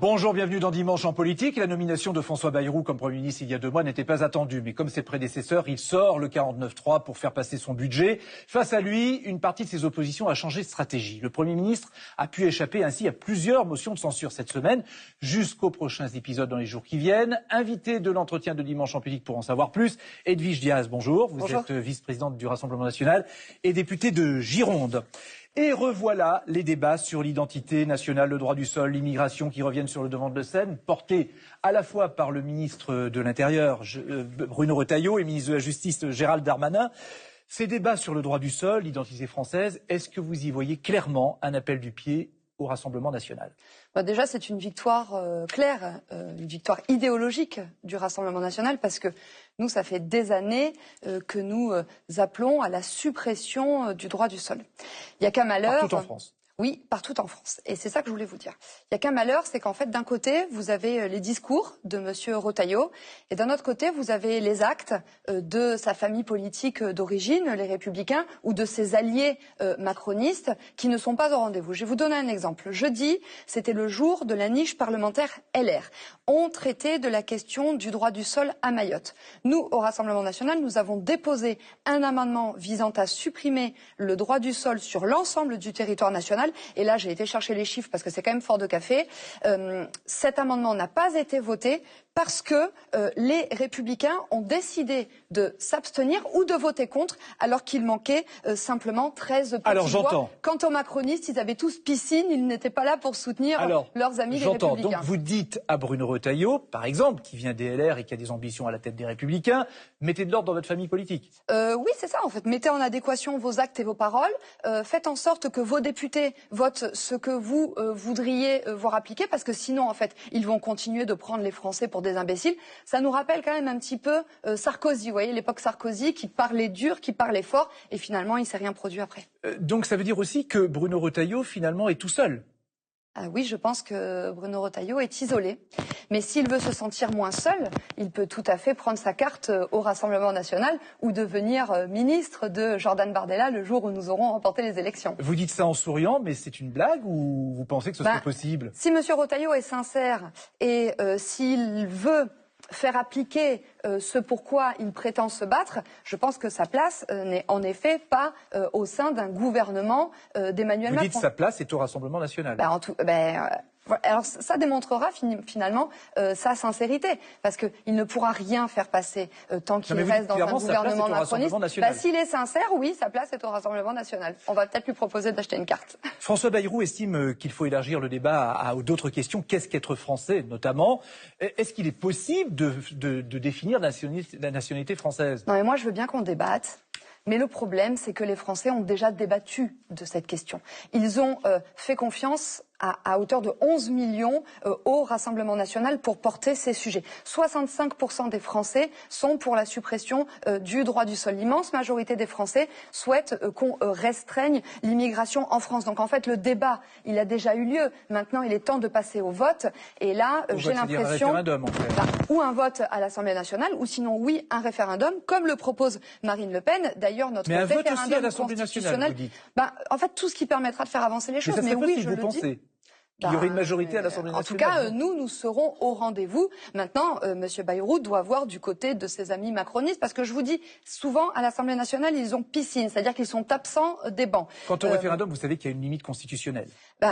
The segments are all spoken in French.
Bonjour, bienvenue dans Dimanche en politique. La nomination de François Bayrou comme Premier ministre il y a 2 mois n'était pas attendue. Mais comme ses prédécesseurs, il sort le 49.3 pour faire passer son budget. Face à lui, une partie de ses oppositions a changé de stratégie. Le Premier ministre a pu échapper ainsi à plusieurs motions de censure cette semaine, jusqu'aux prochains épisodes dans les jours qui viennent. Invité de l'entretien de Dimanche en politique pour en savoir plus, Edwige Diaz, bonjour. Vous êtes vice-présidente du Rassemblement national et députée de Gironde. Et revoilà les débats sur l'identité nationale, le droit du sol, l'immigration qui reviennent sur le devant de la scène, portés à la fois par le ministre de l'Intérieur, Bruno Retailleau, et le ministre de la Justice, Gérald Darmanin. Ces débats sur le droit du sol, l'identité française, est-ce que vous y voyez clairement un appel du pied au Rassemblement national? Déjà, c'est une victoire claire, une victoire idéologique du Rassemblement national, parce que nous, ça fait des années que nous appelons à la suppression du droit du sol. Il y a qu'un malheur. Partout en France. Oui, partout en France. Et c'est ça que je voulais vous dire. Il y a qu'un malheur, c'est qu'en fait, d'un côté, vous avez les discours de Monsieur Retailleau, et d'un autre côté, vous avez les actes de sa famille politique d'origine, les Républicains, ou de ses alliés macronistes, qui ne sont pas au rendez-vous. Je vais vous donner un exemple. Jeudi, c'était le jour de la niche parlementaire LR. On traitait de la question du droit du sol à Mayotte. Nous, au Rassemblement national, nous avons déposé un amendement visant à supprimer le droit du sol sur l'ensemble du territoire national. Et là, j'ai été chercher les chiffres parce que c'est quand même fort de café. Cet amendement n'a pas été voté parce que les Républicains ont décidé de s'abstenir ou de voter contre, alors qu'il manquait simplement 13 petits voix. Quant aux macronistes, ils avaient tous piscine, ils n'étaient pas là pour soutenir leurs amis les Républicains. Donc vous dites à Bruno Retailleau, par exemple, qui vient des LR et qui a des ambitions à la tête des Républicains, mettez de l'ordre dans votre famille politique. Oui, c'est ça en fait. Mettez en adéquation vos actes et vos paroles. Faites en sorte que vos députés votent ce que vous voudriez voir appliquer, parce que sinon, en fait, ils vont continuer de prendre les Français pour des imbéciles. Ça nous rappelle quand même un petit peu Sarkozy, vous voyez, l'époque Sarkozy, qui parlait dur, qui parlait fort, et finalement, il ne s'est rien produit après. Donc ça veut dire aussi que Bruno Retailleau, finalement, est tout seul? Oui, je pense que Bruno Retailleau est isolé. Mais s'il veut se sentir moins seul, il peut tout à fait prendre sa carte au Rassemblement national ou devenir ministre de Jordan Bardella le jour où nous aurons remporté les élections. Vous dites ça en souriant, mais c'est une blague ou vous pensez que ce serait possible? Si M. Retailleau est sincère et s'il veut faire appliquer ce pourquoi il prétend se battre, je pense que sa place n'est en effet pas au sein d'un gouvernement d'Emmanuel Macron. Vous dites sa place est au Rassemblement national. Alors ça démontrera finalement sa sincérité, parce qu'il ne pourra rien faire passer tant qu'il reste dans un gouvernement macroniste. S'il est sincère, oui, sa place est au Rassemblement national. On va peut-être lui proposer d'acheter une carte. François Bayrou estime qu'il faut élargir le débat à d'autres questions. Qu'est-ce qu'être français, notamment? Est-ce qu'il est possible de définir la nationalité française? Non, mais moi je veux bien qu'on débatte. Mais le problème, c'est que les Français ont déjà débattu de cette question. Ils ont fait confiance à hauteur de 11 millions au Rassemblement national pour porter ces sujets. 65% des Français sont pour la suppression du droit du sol. L'immense majorité des Français souhaitent qu'on restreigne l'immigration en France. Donc en fait, le débat, il a déjà eu lieu. Maintenant, il est temps de passer au vote. Et là, j'ai l'impression... ou un vote à l'Assemblée nationale, ou sinon, oui, un référendum, comme le propose Marine Le Pen. D'ailleurs, notre référendum constitutionnel... en fait, tout ce qui permettra de faire avancer les choses. Mais oui, je le dis. Qu'il y aurait une majorité à l'Assemblée nationale. En tout cas, nous serons au rendez-vous. Maintenant, M. Bayrou doit voir du côté de ses amis macronistes, parce que je vous dis, souvent, à l'Assemblée nationale, ils ont piscine, c'est-à-dire qu'ils sont absents des bancs. Quant au référendum, vous savez qu'il y a une limite constitutionnelle.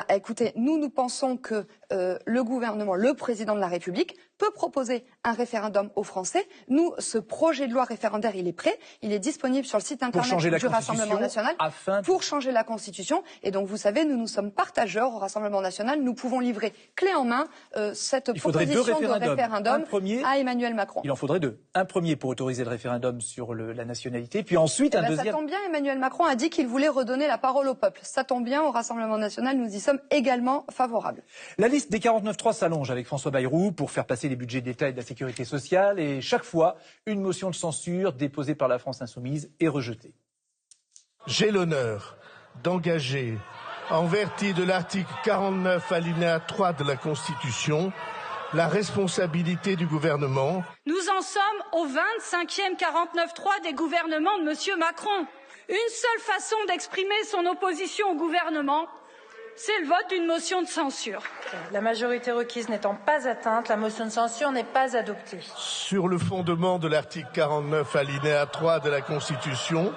Écoutez, nous pensons que le gouvernement, le président de la République, peut proposer un référendum aux Français. Nous, ce projet de loi référendaire, il est prêt. Il est disponible sur le site internet du Rassemblement national pour changer la Constitution. Et donc, vous savez, nous sommes partageurs au Rassemblement national. Nous pouvons livrer clé en main cette proposition de référendum à Emmanuel Macron. Il en faudrait 2. Un premier pour autoriser le référendum sur la nationalité, puis ensuite un deuxième... Ça tombe bien, Emmanuel Macron a dit qu'il voulait redonner la parole au peuple. Ça tombe bien, au Rassemblement national, nous y sommes également favorables. La liste des 49.3 s'allonge avec François Bayrou pour faire passer les budgets d'État et de la sécurité sociale, et chaque fois, une motion de censure déposée par la France insoumise est rejetée. J'ai l'honneur d'engager, en vertu de l'article 49 alinéa 3 de la Constitution, la responsabilité du gouvernement. Nous en sommes au 25e 49.3 des gouvernements de M. Macron. Une seule façon d'exprimer son opposition au gouvernement, c'est le vote d'une motion de censure. La majorité requise n'étant pas atteinte, la motion de censure n'est pas adoptée. Sur le fondement de l'article 49, alinéa 3 de la Constitution,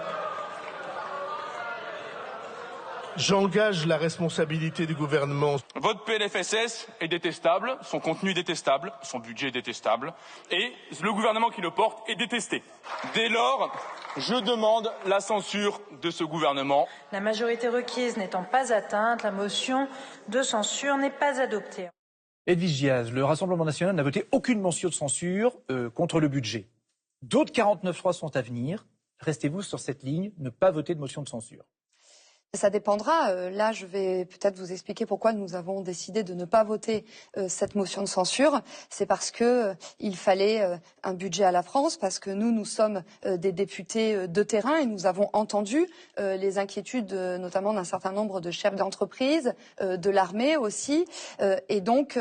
j'engage la responsabilité du gouvernement. Votre PLFSS est détestable, son contenu est détestable, son budget est détestable, et le gouvernement qui le porte est détesté. Dès lors, je demande la censure de ce gouvernement. La majorité requise n'étant pas atteinte, la motion de censure n'est pas adoptée. Edwige Diaz, le Rassemblement national n'a voté aucune motion de censure contre le budget. D'autres 49.3 sont à venir. Restez-vous sur cette ligne, ne pas voter de motion de censure. Ça dépendra. Là, je vais peut-être vous expliquer pourquoi nous avons décidé de ne pas voter cette motion de censure. C'est parce que il fallait un budget à la France, parce que nous sommes des députés de terrain et nous avons entendu les inquiétudes, notamment d'un certain nombre de chefs d'entreprise, de l'armée aussi. Et donc,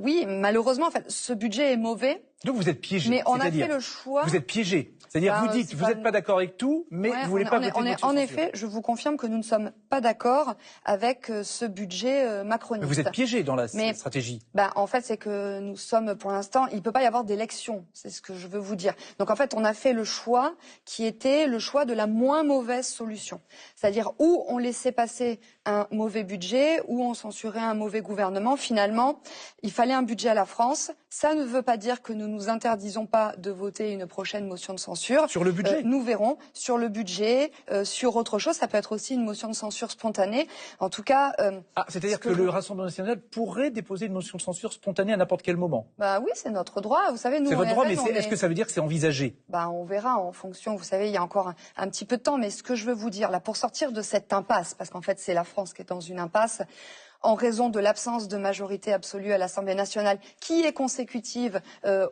oui, malheureusement, en fait, ce budget est mauvais. Donc vous êtes piégé. Mais on a fait le choix. Vous êtes piégé. C'est-à-dire vous dites, vous n'êtes pas d'accord avec tout, mais vous voulez pas voter de motion de censure. En effet, je vous confirme que nous ne sommes pas d'accord avec ce budget macroniste. Mais vous êtes piégé dans la stratégie. En fait, c'est que nous sommes, pour l'instant, il ne peut pas y avoir d'élection. C'est ce que je veux vous dire. Donc en fait, on a fait le choix qui était le choix de la moins mauvaise solution. C'est-à-dire où on laissait passer un mauvais budget, où on censurait un mauvais gouvernement. Finalement, il fallait un budget à la France. Ça ne veut pas dire que nous nous interdisons pas de voter une prochaine motion de censure. Sur le budget nous verrons. Sur le budget, sur autre chose. Ça peut être aussi une motion de censure spontanée. En tout cas... c'est-à-dire que le Rassemblement national pourrait déposer une motion de censure spontanée à n'importe quel moment. Oui, c'est notre droit. Vous savez, nous... C'est votre droit, mais est-ce que ça veut dire que c'est envisagé? On verra en fonction. Vous savez, il y a encore un petit peu de temps. Mais ce que je veux vous dire, là, pour sortir de cette impasse, parce qu'en fait, c'est la France qui est dans une impasse, en raison de l'absence de majorité absolue à l'Assemblée nationale, qui est consécutive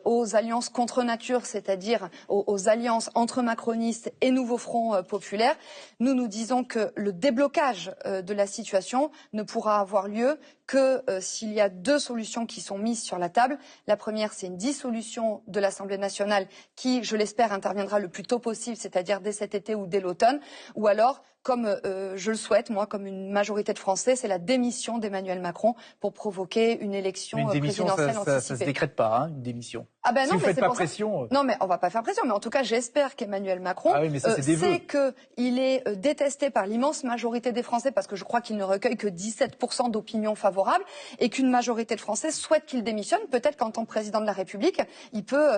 aux alliances contre nature, c'est-à-dire aux alliances entre macronistes et Nouveau Front populaire, nous disons que le déblocage de la situation ne pourra avoir lieu que s'il y a deux solutions qui sont mises sur la table. La première, c'est une dissolution de l'Assemblée nationale qui, je l'espère, interviendra le plus tôt possible, c'est-à-dire dès cet été ou dès l'automne, ou alors, comme je le souhaite, moi, comme une majorité de Français, c'est la démission d'Emmanuel Macron pour provoquer une élection présidentielle anticipée. Ça se décrète pas, une démission. Non, si vous faites pas pression. Non, mais on va pas faire pression. Mais en tout cas, j'espère qu'Emmanuel Macron sait qu'il est détesté par l'immense majorité des Français, parce que je crois qu'il ne recueille que 17% d'opinion favorable, et qu'une majorité de Français souhaite qu'il démissionne. Peut-être qu'en tant que président de la République, il peut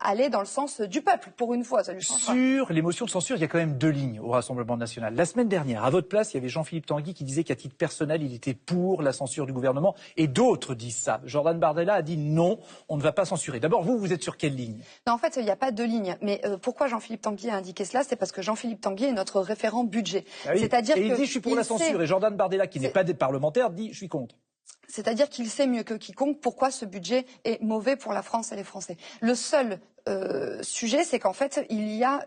aller dans le sens du peuple, pour une fois. Ça lui changera. Sur les motions de censure, il y a quand même deux lignes au Rassemblement national. La semaine dernière, à votre place, il y avait Jean-Philippe Tanguy qui disait qu'à titre personnel, il était pour la censure du gouvernement, et d'autres disent ça. Jordan Bardella a dit non, on ne va pas censurer. D'abord, vous êtes sur quelle ligne? Non, en fait, il n'y a pas de ligne. Mais pourquoi Jean-Philippe Tanguy a indiqué cela? C'est parce que Jean-Philippe Tanguy est notre référent budget. C'est-à-dire il dit je suis pour la censure, et Jordan Bardella, qui n'est pas des parlementaires, dit je suis contre. C'est-à-dire qu'il sait mieux que quiconque pourquoi ce budget est mauvais pour la France et les Français. Le seul sujet, c'est qu'en fait, il y a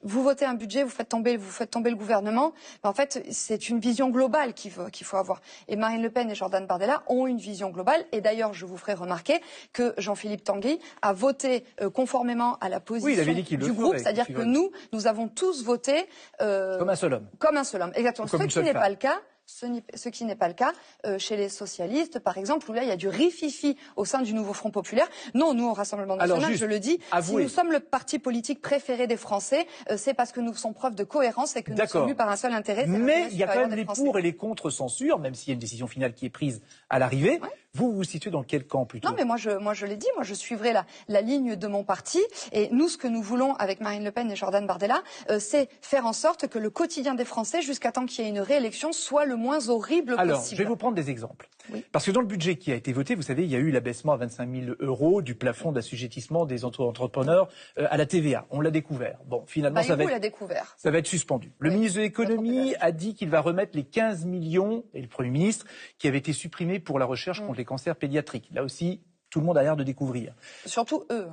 vous votez un budget, vous faites tomber le gouvernement. Mais en fait, c'est une vision globale qu'il faut avoir. Et Marine Le Pen et Jordan Bardella ont une vision globale. Et d'ailleurs, je vous ferai remarquer que Jean-Philippe Tanguy a voté conformément à la position du groupe. C'est-à-dire que nous avons tous voté comme un seul homme. Comme un seul homme, exactement. Ce qui n'est pas le cas. Ce qui n'est pas le cas chez les socialistes, par exemple, où là, il y a du rififi au sein du Nouveau Front populaire. Non, nous, au Rassemblement national, je le dis, si nous sommes le parti politique préféré des Français, c'est parce que nous faisons preuve de cohérence et que nous sommes mus par un seul intérêt. Mais il y a quand même les pour et les contre censure, même s'il y a une décision finale qui est prise à l'arrivée. Ouais. Vous vous situez dans quel camp plutôt? Non, mais moi je l'ai dit, moi je suivrai la ligne de mon parti. Et nous, ce que nous voulons avec Marine Le Pen et Jordan Bardella, c'est faire en sorte que le quotidien des Français, jusqu'à temps qu'il y ait une réélection, soit le moins horrible possible. Alors, je vais vous prendre des exemples. Oui. Parce que dans le budget qui a été voté, vous savez, il y a eu l'abaissement à 25 000 € du plafond d'assujettissement des entrepreneurs à la TVA. On l'a découvert. Bon, finalement, ça va être suspendu. Le ministre de l'économie a dit qu'il va remettre les 15 millions, et le Premier ministre, qui avaient été supprimés pour la recherche contre les cancers pédiatriques. Là aussi, tout le monde a l'air de découvrir. Surtout eux.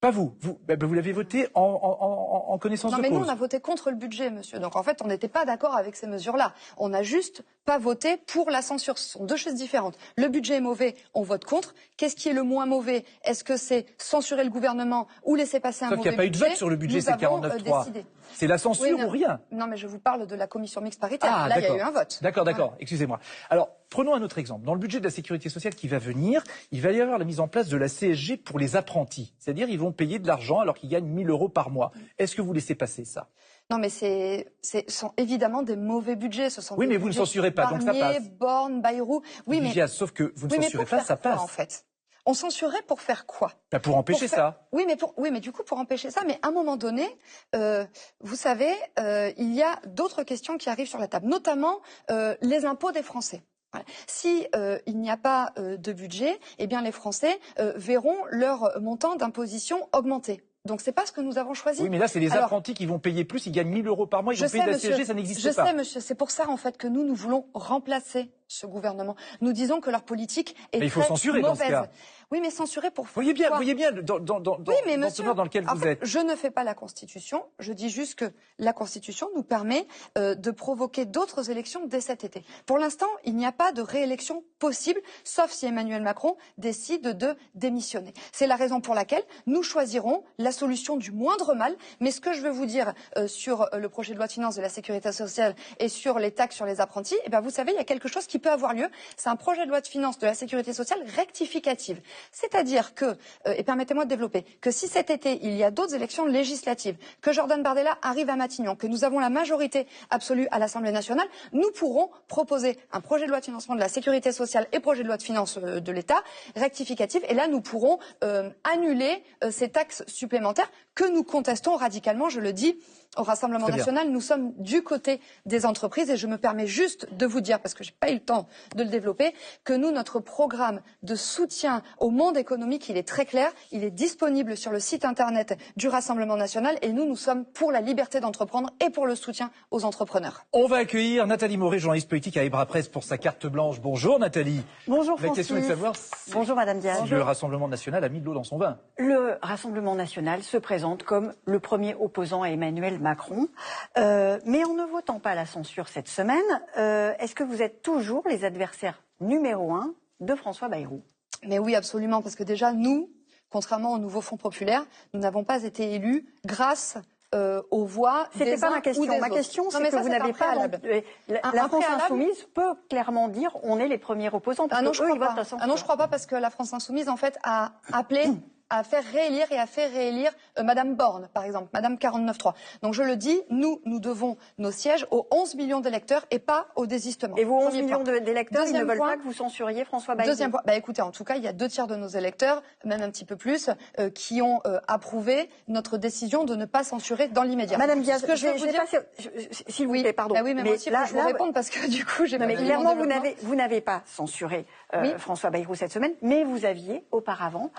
Pas vous. Vous l'avez voté en connaissance de cause. Non, mais nous, on a voté contre le budget, monsieur. Donc, en fait, on n'était pas d'accord avec ces mesures-là. On n'a juste pas voté pour la censure. Ce sont deux choses différentes. Le budget est mauvais, on vote contre. Qu'est-ce qui est le moins mauvais? Est-ce que c'est censurer le gouvernement ou laisser passer un mauvais budget? Sauf qu'il n'y a pas eu de vote sur le budget, c'est 49.3. C'est la censure ou rien? Non, mais je vous parle de la commission mixte paritaire. Là, il y a eu un vote. D'accord. Excusez-moi. Alors, prenons un autre exemple. Dans le budget de la sécurité sociale qui va venir, il va y avoir la mise en place de la CSG pour les apprentis. C'est-à-dire, ils vont payer de l'argent alors qu'ils gagnent 1 000 € par mois. Est-ce que vous laissez passer ça? Non, mais ce sont évidemment des mauvais budgets. Ce sont oui, des mais vous ne censurez pas, Barnier, donc ça passe. Borne, Bayrou. Oui, mais sauf que vous ne censurez pas, ça passe. En fait, on censurait pour faire quoi? Pour empêcher ça. Oui, mais du coup, pour empêcher ça, mais à un moment donné, vous savez, il y a d'autres questions qui arrivent sur la table, notamment les impôts des Français. Voilà. Si il n'y a pas de budget, eh bien les Français verront leur montant d'imposition augmenter. Donc c'est pas ce que nous avons choisi. Oui, mais là c'est les apprentis qui vont payer plus, ils gagnent 1 000 € par mois, ils vont payer de la CSG, ça n'existe pas. Je sais, monsieur, c'est pour ça en fait que nous voulons remplacer ce gouvernement. Nous disons que leur politique est mais il faut très censurer mauvaise. Dans ce cas. Oui, mais censurer pour faire voyez bien dans lequel vous êtes. Je ne fais pas la Constitution, je dis juste que la Constitution nous permet de provoquer d'autres élections dès cet été. Pour l'instant, il n'y a pas de réélection possible, sauf si Emmanuel Macron décide de démissionner. C'est la raison pour laquelle nous choisirons la solution du moindre mal. Mais ce que je veux vous dire sur le projet de loi de finances de la sécurité sociale et sur les taxes sur les apprentis, eh bien, vous savez, il y a quelque chose qui peut avoir lieu. C'est un projet de loi de finances de la sécurité sociale rectificative. C'est-à-dire que, et permettez-moi de développer, que si cet été, il y a d'autres élections législatives, que Jordan Bardella arrive à Matignon, que nous avons la majorité absolue à l'Assemblée nationale, nous pourrons proposer un projet de loi de financement de la sécurité sociale et projet de loi de finances de l'État rectificative. Et là, nous pourrons annuler ces taxes supplémentaires que nous contestons radicalement, je le dis, au Rassemblement national. Nous sommes du côté des entreprises et je me permets juste de vous dire, parce que je n'ai pas eu le temps de le développer, que nous, notre programme de soutien au monde économique, il est très clair, il est disponible sur le site internet du Rassemblement national et nous sommes pour la liberté d'entreprendre et pour le soutien aux entrepreneurs. On va accueillir Nathalie Moré, journaliste politique à Ebra Presse pour sa carte blanche. Bonjour Nathalie. Bonjour Francis. La question est de savoir Bonjour Madame Diaz. Si le Rassemblement national a mis de l'eau dans son vin. Le Rassemblement national se présente comme le premier opposant à Emmanuel Macron. Mais en ne votant pas la censure cette semaine, est-ce que vous êtes toujours les adversaires numéro 1 de François Bayrou? Mais oui, absolument, parce que déjà, nous, contrairement au nouveau Front populaire, nous n'avons pas été élus grâce aux voix des uns ou des autres. C'était pas ma question. Ma question, c'est que vous n'avez pas... La France Insoumise peut clairement dire on est les premiers opposants. Parce que eux, ils votent la censure. Ah non, je ne crois pas, parce que la France Insoumise, en fait, a appelé... à faire réélire et à faire réélire Madame Borne, par exemple, Madame 49.3. Donc je le dis, nous devons nos sièges aux 11 millions d'électeurs et pas au désistement. Et vos 11 millions d'électeurs, ils ne veulent pas que vous censuriez François Bayrou? Deuxième point, écoutez, en tout cas, il y a 2 tiers de nos électeurs, même un petit peu plus, qui ont approuvé notre décision de ne pas censurer dans l'immédiat. Madame Diaz, s'il vous plaît, pardon. Oui, mais moi aussi, il faut que je vous réponde parce que du coup, j'ai pas... Clairement, vous n'avez pas censuré François Bayrou cette semaine, mais vous aviez auparavant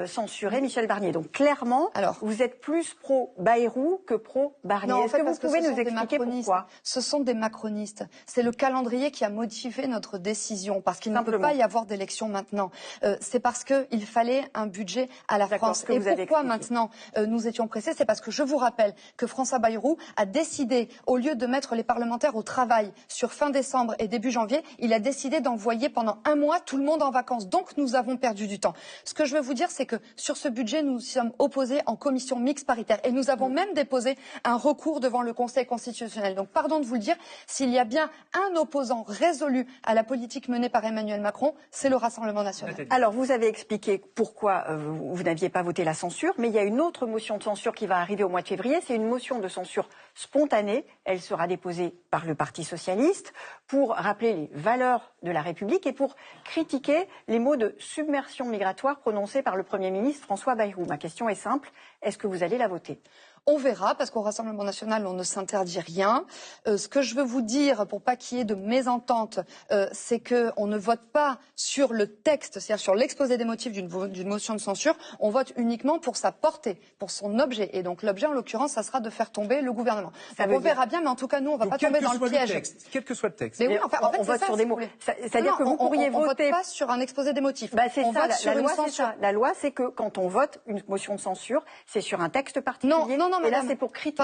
censuré Michel Barnier. Donc clairement, vous êtes plus pro-Bayrou que pro-Barnier. Est-ce que vous pouvez nous expliquer pourquoi? Ce sont des macronistes. C'est le calendrier qui a motivé notre décision, parce qu'il ne peut pas y avoir d'élection maintenant. C'est parce qu'il fallait un budget à la France. Et pourquoi maintenant nous étions pressés? C'est parce que je vous rappelle que François Bayrou a décidé, au lieu de mettre les parlementaires au travail sur fin décembre et début janvier, il a décidé d'envoyer pendant 1 mois tout le monde en vacances. Donc nous avons perdu du temps. Ce que je veux vous dire, c'est que sur ce budget, nous sommes opposés en commission mixte paritaire et nous avons même déposé un recours devant le Conseil constitutionnel. Donc pardon de vous le dire, s'il y a bien un opposant résolu à la politique menée par Emmanuel Macron, c'est le Rassemblement national. Alors vous avez expliqué pourquoi vous n'aviez pas voté la censure, mais il y a une autre motion de censure qui va arriver au mois de février, c'est une motion de censure spontanée. Elle sera déposée par le Parti socialiste pour rappeler les valeurs de la République et pour critiquer les mots de submersion migratoire prononcés par le Premier ministre François Bayrou. Ma question est simple, est-ce que vous allez la voter? On verra, parce qu'au Rassemblement national, on ne s'interdit rien. Ce que je veux vous dire, pour pas qu'il y ait de mésentente, c'est qu'on ne vote pas sur le texte, c'est-à-dire sur l'exposé des motifs d'une motion de censure. On vote uniquement pour sa portée, pour son objet. Et donc l'objet, en l'occurrence, ça sera de faire tomber le gouvernement. On verra bien, mais en tout cas, nous, on ne va pas tomber dans le piège. Quel que soit le texte. Mais oui, enfin, en fait, on vote sur des mots. C'est-à-dire que vous pourriez voter... On vote pas sur un exposé des motifs. C'est on ça, vote sur une censure. La loi, c'est que quand on vote une motion de censure, c'est sur un texte particulier. Non, et là, madame. c'est pour critiquer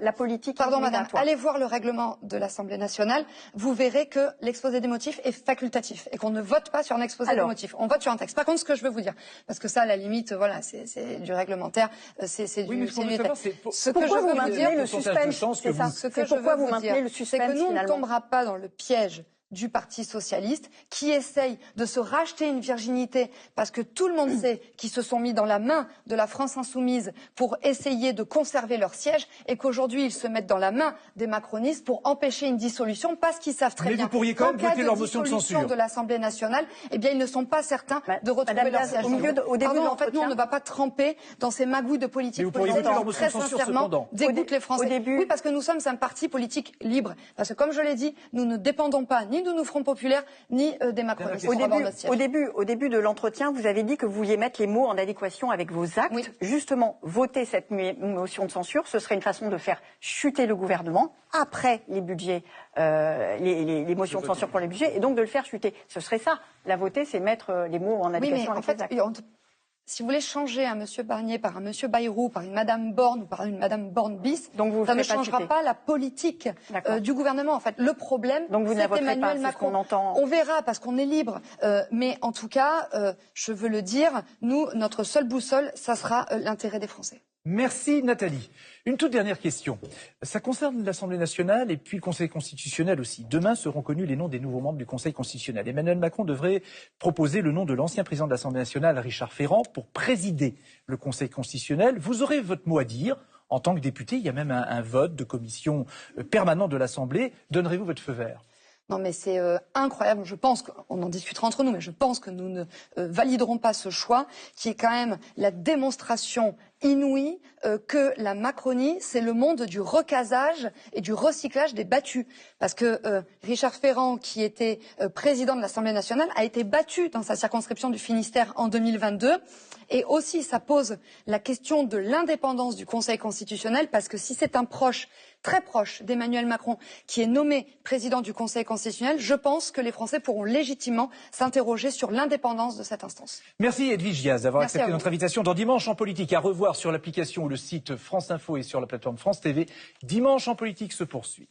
la politique. Pardon, madame. Allez voir le règlement de l'Assemblée nationale. Vous verrez que l'exposé des motifs est facultatif et qu'on ne vote pas sur un exposé des motifs. On vote sur un texte. Par contre, ce que je veux vous dire, parce que ça, à la limite, voilà, c'est du réglementaire, c'est du... Ce que je veux vous dire, le suspense, c'est ça. Ce que je veux vous dire, c'est que nous, on ne tombera pas dans le piège du Parti socialiste qui essaye de se racheter une virginité parce que tout le monde sait qu'ils se sont mis dans la main de la France insoumise pour essayer de conserver leur siège et qu'aujourd'hui ils se mettent dans la main des macronistes pour empêcher une dissolution parce qu'ils savent très bien. Mais vous pourriez quand même voter leur motion de censure de l'Assemblée nationale, eh bien ils ne sont pas certains de retrouver leur siège. Au début en fait, nous on ne va pas tremper dans ces magouilles de politique. Mais vous pourriez voter leur motion de censure cependant. Dégoûte les Français. Oui, parce que nous sommes un parti politique libre. Parce que comme je l'ai dit, nous ne dépendons pas ni de nos fronts populaires, ni des macronistes. Au début de l'entretien, vous avez dit que vous vouliez mettre les mots en adéquation avec vos actes. Oui. Justement, voter cette motion de censure, ce serait une façon de faire chuter le gouvernement après les budgets, les motions de censure pour les budgets, et donc de le faire chuter. Ce serait ça. La voter, c'est mettre les mots en adéquation avec les actes. Si vous voulez changer un monsieur Barnier par un monsieur Bayrou, par une madame Borne ou par une madame Borne bis, ça ne changera pas la politique du gouvernement. En fait, le problème, c'est Emmanuel Macron. On verra parce qu'on est libre. Mais en tout cas, je veux le dire, nous, notre seule boussole, ça sera l'intérêt des Français. Merci Nathalie. Une toute dernière question. Ça concerne l'Assemblée nationale et puis le Conseil constitutionnel aussi. Demain seront connus les noms des nouveaux membres du Conseil constitutionnel. Emmanuel Macron devrait proposer le nom de l'ancien président de l'Assemblée nationale, Richard Ferrand, pour présider le Conseil constitutionnel. Vous aurez votre mot à dire. En tant que député, il y a même un vote de commission permanente de l'Assemblée. Donnerez-vous votre feu vert ? Non mais c'est incroyable, je pense qu'on en discutera entre nous, mais je pense que nous ne validerons pas ce choix qui est quand même la démonstration inouïe que la Macronie, c'est le monde du recasage et du recyclage des battus. Parce que Richard Ferrand, qui était président de l'Assemblée nationale, a été battu dans sa circonscription du Finistère en 2022. Et aussi, ça pose la question de l'indépendance du Conseil constitutionnel, parce que si c'est un proche, très proche d'Emmanuel Macron, qui est nommé président du Conseil constitutionnel, je pense que les Français pourront légitimement s'interroger sur l'indépendance de cette instance. Merci Edwige Diaz d'avoir accepté notre invitation dans Dimanche en politique. À revoir sur l'application ou le site France Info et sur la plateforme France TV. Dimanche en politique se poursuit.